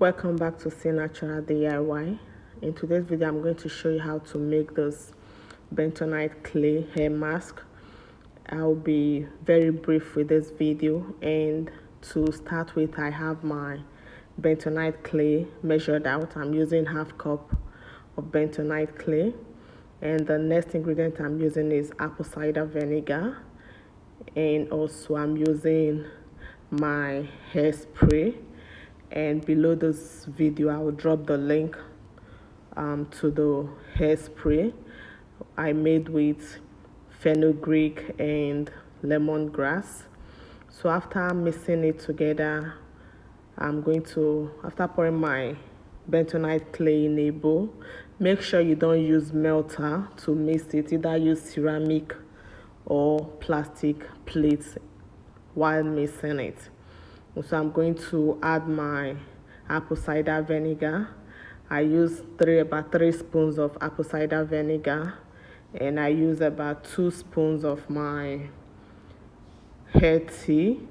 Welcome back to Csylnaturals DIY. In today's video, I'm going to show you how to make this bentonite clay hair mask. I'll be very brief with this video, and to start with, I have my bentonite clay measured out. I'm using half cup of bentonite clay, and the next ingredient I'm using is apple cider vinegar, and also I'm using my hairspray. And below this video, I will drop the link to the hairspray I made with fenugreek and lemongrass. So after mixing it together, after pouring my bentonite clay in a bowl, make sure you don't use melter to mix it. Either use ceramic or plastic plates while mixing it. So I'm going to add my apple cider vinegar. I use about 3 spoons of apple cider vinegar, and I use about 2 spoons of my hair tea.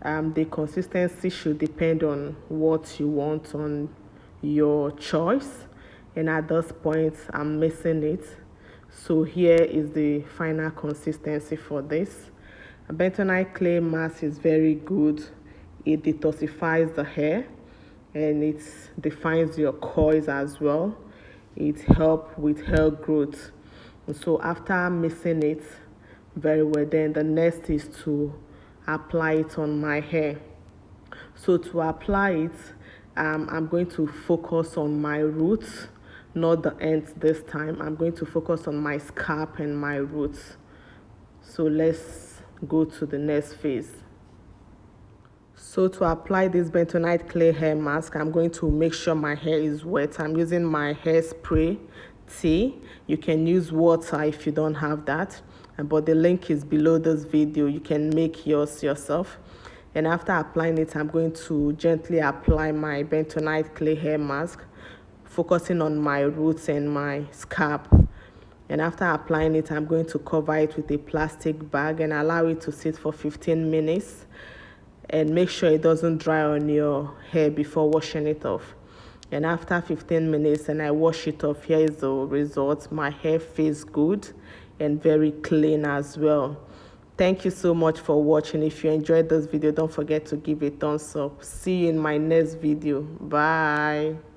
The consistency should depend on what you want, on your choice. And at this point, I'm mixing it. So here is the final consistency for this. A bentonite clay mask is very good. It detoxifies the hair, and it defines your coils as well. It helps with hair growth. And so after mixing it very well, then the next is to apply it on my hair. So to apply it, I'm going to focus on my roots, not the ends this time. I'm going to focus on my scalp and my roots. So let's go to the next phase. So to apply this bentonite clay hair mask, I'm going to make sure my hair is wet. I'm using my hairspray tea. You can use water if you don't have that, but the link is below this video. You can make yours yourself. And after applying it, I'm going to gently apply my bentonite clay hair mask, focusing on my roots and my scalp. And after applying it, I'm going to cover it with a plastic bag and allow it to sit for 15 minutes. And make sure it doesn't dry on your hair before washing it off. And after 15 minutes and I wash it off, here is the result. My hair feels good and very clean as well. Thank you so much for watching. If you enjoyed this video, don't forget to give it a thumbs up. See you in my next video. Bye.